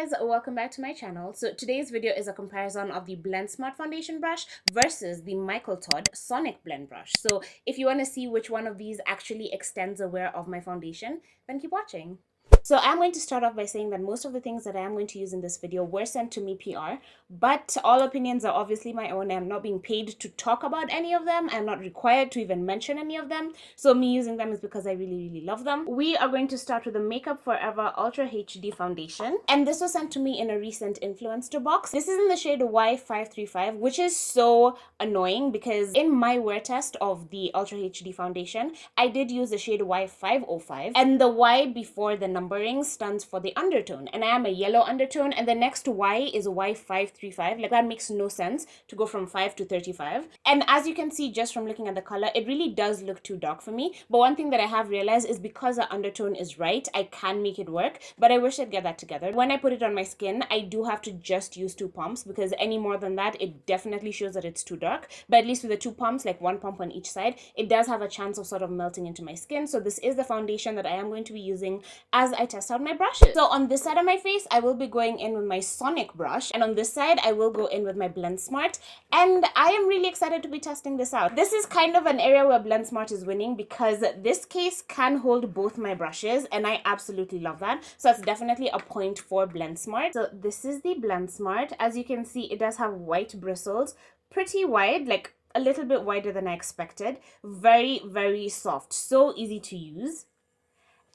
guys, welcome back to my channel. So today's video is a comparison of the BLENDSMART foundation brush versus the Micheal Todd Sonic Blend brush. So if you want to see which one of these actually extends the wear of my foundation, then keep watching. So I'm going to start off by saying that most of the things that I am going to use in this video were sent to me PR, but all opinions are obviously my own. I'm not being paid to talk about any of them. I'm not required to even mention any of them. So me using them is because I really love them. We are going to start with the Makeup Forever Ultra HD Foundation. And this was sent to me in a recent influencer box. This is in the shade Y535, which is so annoying because in my wear test of the Ultra HD foundation, I did use the shade Y505, and the Y before the numbering stands for the undertone, and I am a yellow undertone, and the next Y is Y535. Like, that makes no sense to go from 5 to 35. And as you can see just from looking at the color, it really does look too dark for me. But one thing that I have realized is because the undertone is right, I can make it work, but I wish I'd get that together. When I put it on my skin, I do have to just use 2 pumps because any more than that, it definitely shows that it's too dark. But at least with the 2 pumps, like 1 pump on each side, it does have a chance of sort of melting into my skin. So this is the foundation that I am going to be using as I test out my brushes. So on this side of my face, I will be going in with my Sonic brush, and on this side, I will go in with my BLENDSMART, and I am really excited to be testing this out. This is kind of an area where BLENDSMART is winning because this case can hold both my brushes, and I absolutely love that. So that's definitely a point for BLENDSMART. So this is the BLENDSMART. As you can see, it does have white bristles, pretty wide, like a little bit wider than I expected. Very soft, so easy to use.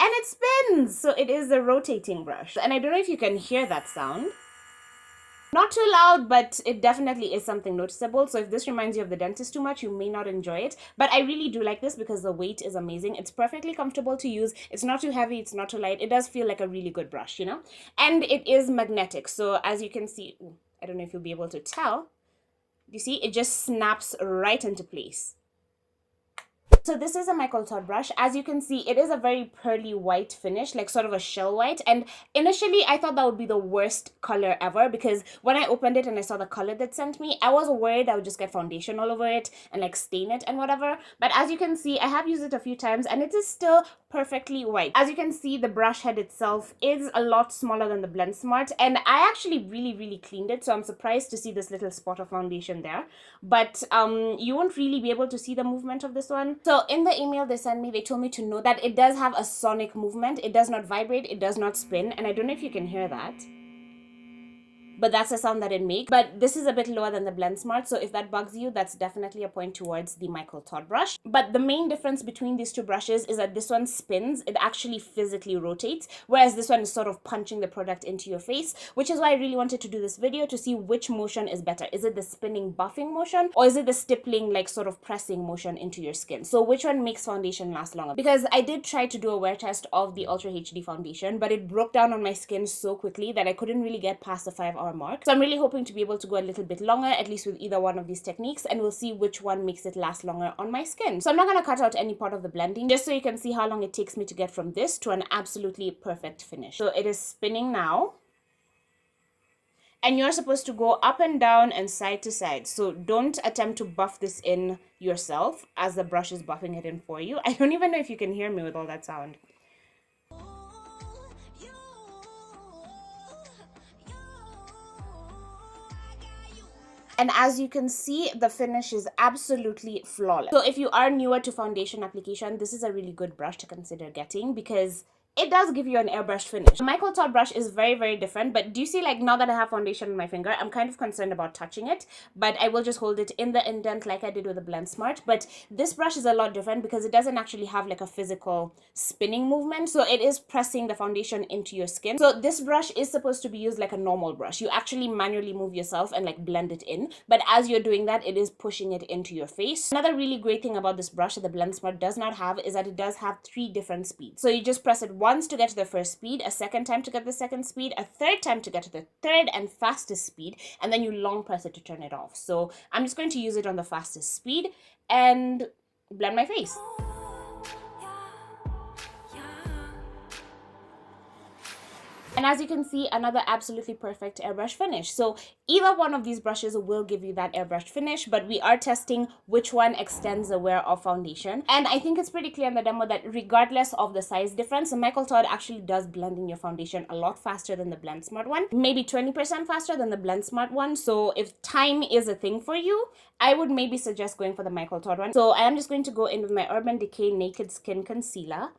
And it spins! So it is a rotating brush. And I don't know if you can hear that sound. Not too loud, but it definitely is something noticeable. So if this reminds you of the dentist too much, you may not enjoy it. But I really do like this because the weight is amazing. It's perfectly comfortable to use. It's not too heavy, it's not too light. It does feel like a really good brush, you know? And it is magnetic. So as you can see, I don't know if you'll be able to tell. You see, it just snaps right into place. So this is a Micheal Todd brush. As you can see, it is a very pearly white finish, like sort of a shell white. And initially, I thought that would be the worst color ever because when I opened it and I saw the color that sent me, I was worried I would just get foundation all over it and like stain it and whatever. But as you can see, I have used it a few times and it is still perfectly white. As you can see, the brush head itself is a lot smaller than the BLENDSMART, and I actually really cleaned it, so I'm surprised to see this little spot of foundation there. But you won't really be able to see the movement of this one. So in the email they sent me, they told me to know that it does have a sonic movement. It does not vibrate, it does not spin, and I don't know if you can hear that, but that's the sound that it makes. But this is a bit lower than the BLENDSMART, so if that bugs you, that's definitely a point towards the Micheal Todd brush. But the main difference between these two brushes is that this one spins, it actually physically rotates, whereas this one is sort of punching the product into your face, which is why I really wanted to do this video to see which motion is better. Is it the spinning buffing motion, or is it the stippling, like sort of pressing motion into your skin? So which one makes foundation last longer? Because I did try to do a wear test of the Ultra HD foundation, but it broke down on my skin so quickly that I couldn't really get past the 5-hour mark. So I'm really hoping to be able to go a little bit longer, at least with either one of these techniques, and we'll see which one makes it last longer on my skin. So I'm not going to cut out any part of the blending, just so you can see how long it takes me to get from this to an absolutely perfect finish. So it is spinning now. And you're supposed to go up and down and side to side. So don't attempt to buff this in yourself as the brush is buffing it in for you. I don't even know if you can hear me with all that sound. And as you can see, the finish is absolutely flawless. So if you are newer to foundation application, this is a really good brush to consider getting because it does give you an airbrush finish. The Micheal Todd brush is very different, but do you see, like, now that I have foundation on my finger, I'm kind of concerned about touching it, but I will just hold it in the indent like I did with the BLENDSMART. But this brush is a lot different because it doesn't actually have like a physical spinning movement, so it is pressing the foundation into your skin. So this brush is supposed to be used like a normal brush. You actually manually move yourself and like blend it in, but as you're doing that, it is pushing it into your face. Another really great thing about this brush that the BLENDSMART does not have is that it does have 3 different speeds. So you just press it once to get to the first speed, a second time to get the second speed, a third time to get to the third and fastest speed, and then you long press it to turn it off. So I'm just going to use it on the fastest speed and blend my face. And as you can see, another absolutely perfect airbrush finish. So either one of these brushes will give you that airbrush finish, but we are testing which one extends the wear of foundation. And I think it's pretty clear in the demo that regardless of the size difference, the Micheal Todd actually does blend in your foundation a lot faster than the BLENDSMART one, maybe 20% faster than the BLENDSMART one. So if time is a thing for you, I would maybe suggest going for the Micheal Todd one. So I am just going to go in with my Urban Decay Naked Skin Concealer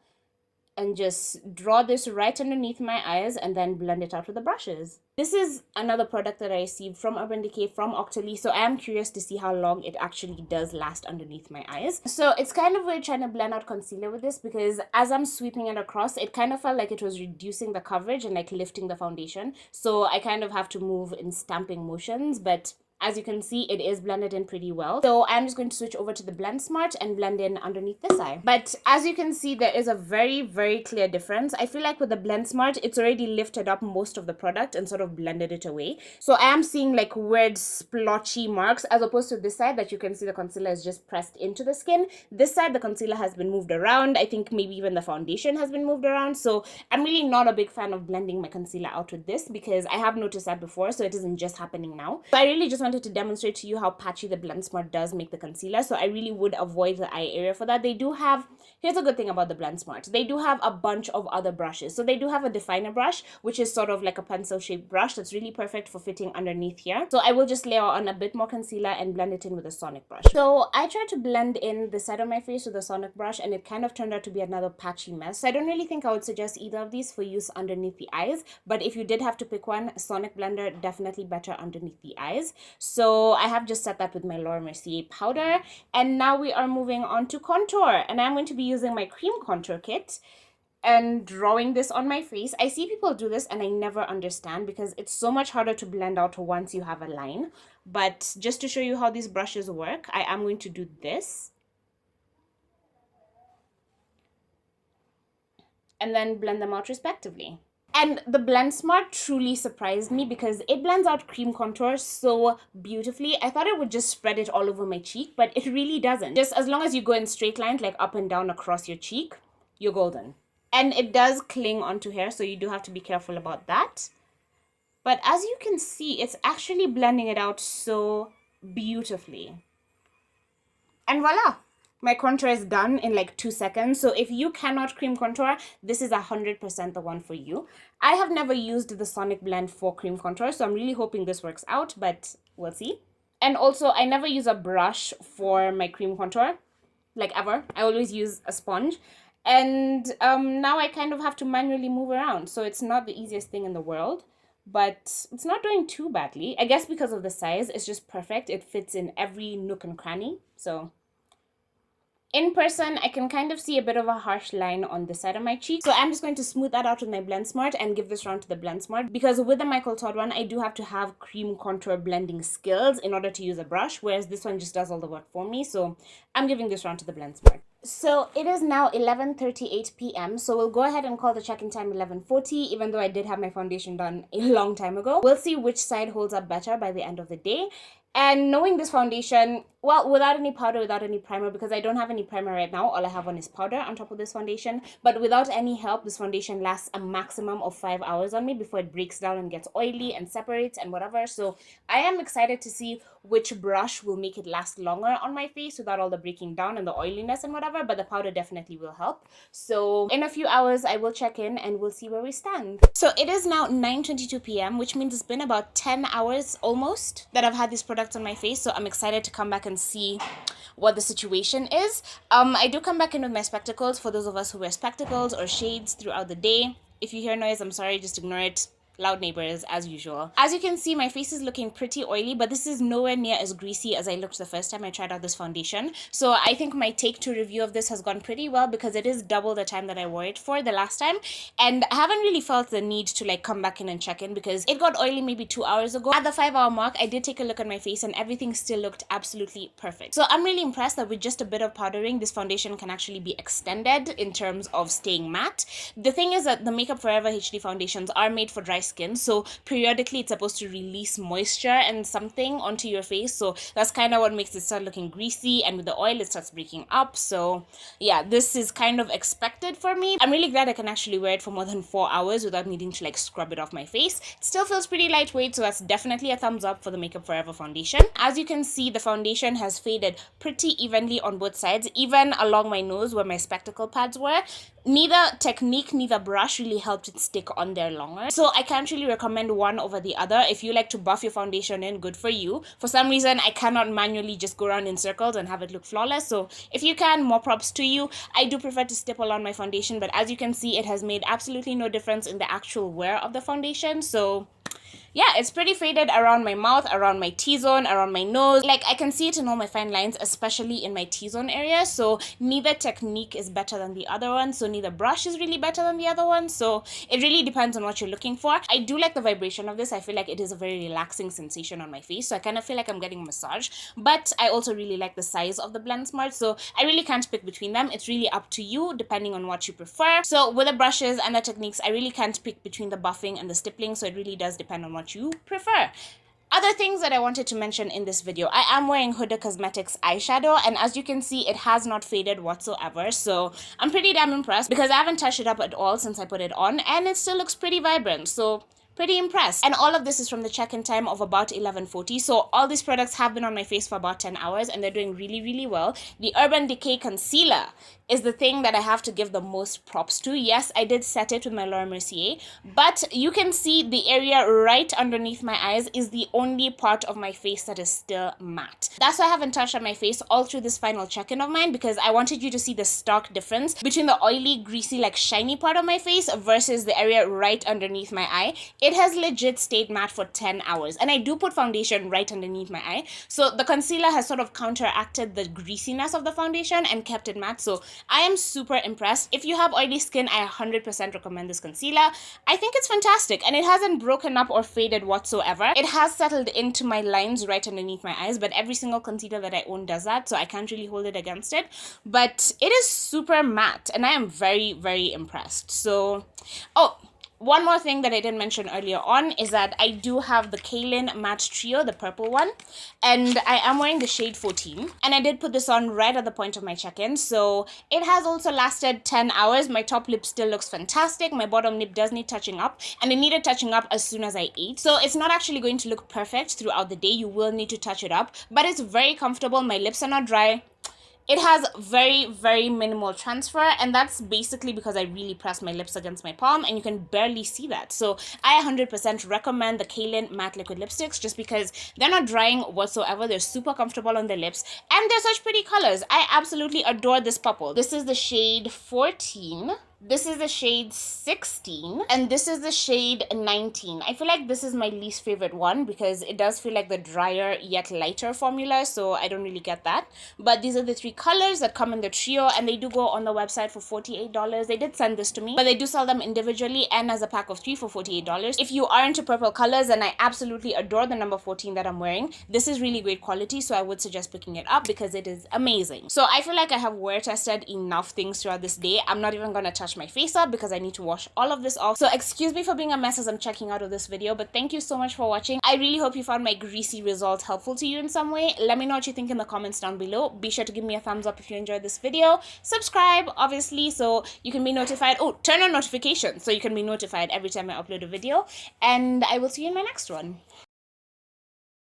and just draw this right underneath my eyes and then blend it out with the brushes. This is another product that I received from Urban Decay from Octoly, so I am curious to see how long it actually does last underneath my eyes. So it's kind of weird trying to blend out concealer with this because as I'm sweeping it across, it kind of felt like it was reducing the coverage and like lifting the foundation. So I kind of have to move in stamping motions, but as you can see, it is blended in pretty well. So I'm just going to switch over to the BLENDSMART and blend in underneath this eye. But as you can see, there is a very, very clear difference. I feel like with the BLENDSMART, it's already lifted up most of the product and sort of blended it away. So I am seeing like weird splotchy marks as opposed to this side that you can see the concealer is just pressed into the skin. This side, the concealer has been moved around. I think maybe even the foundation has been moved around. So I'm really not a big fan of blending my concealer out with this because I have noticed that before, so it isn't just happening now. So I really just wanted to demonstrate to you how patchy the BLENDSMART does make the concealer, so I really would avoid the eye area for that. They do have, here's a good thing about the BLENDSMART, they do have a bunch of other brushes. So they do have a definer brush, which is sort of like a pencil shaped brush that's really perfect for fitting underneath here. So I will just layer on a bit more concealer and blend it in with a sonic brush. So I tried to blend in the side of my face with a sonic brush and it kind of turned out to be another patchy mess. So I don't really think I would suggest either of these for use underneath the eyes, but if you did have to pick one, sonic blender definitely better underneath the eyes. So I have just set that with my Laura Mercier powder, and now we are moving on to contour, and I'm going to be using my cream contour kit and drawing this on my face. I see people do this and I never understand because it's so much harder to blend out once you have a line. But just to show you how these brushes work, I am going to do this and then blend them out respectively. And the BLENDSMART truly surprised me because it blends out cream contour so beautifully. I thought it would just spread it all over my cheek, but it really doesn't. Just as long as you go in straight lines, like up and down across your cheek, you're golden. And it does cling onto hair, so you do have to be careful about that. But as you can see, it's actually blending it out so beautifully. And voila! My contour is done in like 2 seconds. So if you cannot cream contour, this is 100% the one for you. I have never used the Sonic Blend for cream contour, so I'm really hoping this works out, but we'll see. And also, I never use a brush for my cream contour, like ever. I always use a sponge. And now I kind of have to manually move around. So it's not the easiest thing in the world, but it's not doing too badly. I guess because of the size, it's just perfect. It fits in every nook and cranny, so... In person, I can kind of see a bit of a harsh line on this side of my cheek. So I'm just going to smooth that out with my BLENDSMART and give this round to the BLENDSMART. Because with the Micheal Todd one, I do have to have cream contour blending skills in order to use a brush. Whereas this one just does all the work for me. So I'm giving this round to the BLENDSMART. So it is now 11:38 p.m. So we'll go ahead and call the check-in time 11:40, even though I did have my foundation done a long time ago. We'll see which side holds up better by the end of the day. And knowing this foundation, well, without any powder, without any primer, because I don't have any primer right now, all I have on is powder on top of this foundation. But without any help, this foundation lasts a maximum of 5 hours on me before it breaks down and gets oily and separates and whatever. So I am excited to see which brush will make it last longer on my face without all the breaking down and the oiliness and whatever, but the powder definitely will help. So in a few hours, I will check in and we'll see where we stand. So it is now 9:22 p.m., which means it's been about 10 hours almost that I've had these products on my face. So I'm excited to come back and see what the situation is. I do come back in with my spectacles for those of us who wear spectacles or shades throughout the day. If you hear noise, I'm sorry, just ignore it. Loud neighbors as usual. As you can see, my face is looking pretty oily, but this is nowhere near as greasy as I looked the first time I tried out this foundation. So I think my take two review of this has gone pretty well because it is double the time that I wore it for the last time, and I haven't really felt the need to like come back in and check in because it got oily maybe 2 hours ago. At the 5-hour mark, I did take a look at my face and everything still looked absolutely perfect. So I'm really impressed that with just a bit of powdering, this foundation can actually be extended in terms of staying matte. The thing is that the Makeup Forever HD foundations are made for dry skin, skin, so periodically it's supposed to release moisture and something onto your face, so that's kind of what makes it start looking greasy, and with the oil it starts breaking up. So yeah, this is kind of expected for me. I'm really glad I can actually wear it for more than 4 hours without needing to like scrub it off my face. It still feels pretty lightweight, so that's definitely a thumbs up for the Makeup Forever foundation. As you can see, the foundation has faded pretty evenly on both sides, even along my nose where my spectacle pads were. Neither technique, neither brush really helped it stick on there longer, so I can't really recommend one over the other. If you like to buff your foundation in, good for you. For some reason, I cannot manually just go around in circles and have it look flawless, so if you can, more props to you. I do prefer to stipple on my foundation, but as you can see, it has made absolutely no difference in the actual wear of the foundation. So yeah, it's pretty faded around my mouth, around my T-zone, around my nose. Like, I can see it in all my fine lines, especially in my T-zone area. So neither technique is better than the other one, so neither brush is really better than the other one. So it really depends on what you're looking for. I do like the vibration of this. I feel like it is a very relaxing sensation on my face, so I kind of feel like I'm getting a massage. But I also really like the size of the BLENDSMART, so I really can't pick between them. It's really up to you depending on what you prefer. So with the brushes and the techniques, I really can't pick between the buffing and the stippling, so it really does depend on what you prefer. Other things that I wanted to mention in this video, I am wearing Huda Cosmetics eyeshadow, and as you can see, it has not faded whatsoever, so I'm pretty damn impressed because I haven't touched it up at all since I put it on, and it still looks pretty vibrant, so pretty impressed. And all of this is from the check-in time of about 11:40, so all these products have been on my face for about 10 hours and they're doing really, really well. The Urban Decay concealer is the thing that I have to give the most props to. Yes, I did set it with my Laura Mercier, but you can see the area right underneath my eyes is the only part of my face that is still matte. That's why I haven't touched on my face all through this final check-in of mine, because I wanted you to see the stark difference between the oily, greasy, like shiny part of my face versus the area right underneath my eye. It has legit stayed matte for 10 hours, and I do put foundation right underneath my eye, so the concealer has sort of counteracted the greasiness of the foundation and kept it matte. So I am super impressed. If you have oily skin, I 100% recommend this concealer. I think it's fantastic, and it hasn't broken up or faded whatsoever. It has settled into my lines right underneath my eyes, but every single concealer that I own does that, so I can't really hold it against it. But it is super matte, and I am very, very impressed. So, oh, one more thing that I didn't mention earlier on is that I do have the CAILYN Matte Trio, the purple one, and I am wearing the shade 14, and I did put this on right at the point of my check-in, so it has also lasted 10 hours. My top lip still looks fantastic. My bottom lip does need touching up, and it needed touching up as soon as I ate, so it's not actually going to look perfect throughout the day. You will need to touch it up, but it's very comfortable. My lips are not dry. It has very, very minimal transfer, and that's basically because I really press my lips against my palm, and you can barely see that. So I 100% recommend the CAILYN matte liquid lipsticks just because they're not drying whatsoever. They're super comfortable on the lips, and they're such pretty colors. I absolutely adore this purple. This is the shade 14. This is the shade 16, and this is the shade 19. I feel like this is my least favorite one because it does feel like the drier yet lighter formula, so I don't really get that. But these are the three colors that come in the trio, and they do go on the website for $48. They did send this to me, but they do sell them individually and as a pack of 3 for $48. If you are into purple colors, and I absolutely adore the number 14 that I'm wearing, this is really great quality, so I would suggest picking it up because it is amazing. So I feel like I have wear tested enough things throughout this day. I'm not even gonna touch my face up because I need to wash all of this off. So excuse me for being a mess as I'm checking out of this video, but thank you so much for watching. I really hope you found my greasy results helpful to you in some way. Let me know what you think in the comments down below. Be sure to give me a thumbs up if you enjoyed this video. Subscribe, obviously, so you can be notified. Oh, turn on notifications so you can be notified every time I upload a video. And I will see you in my next one.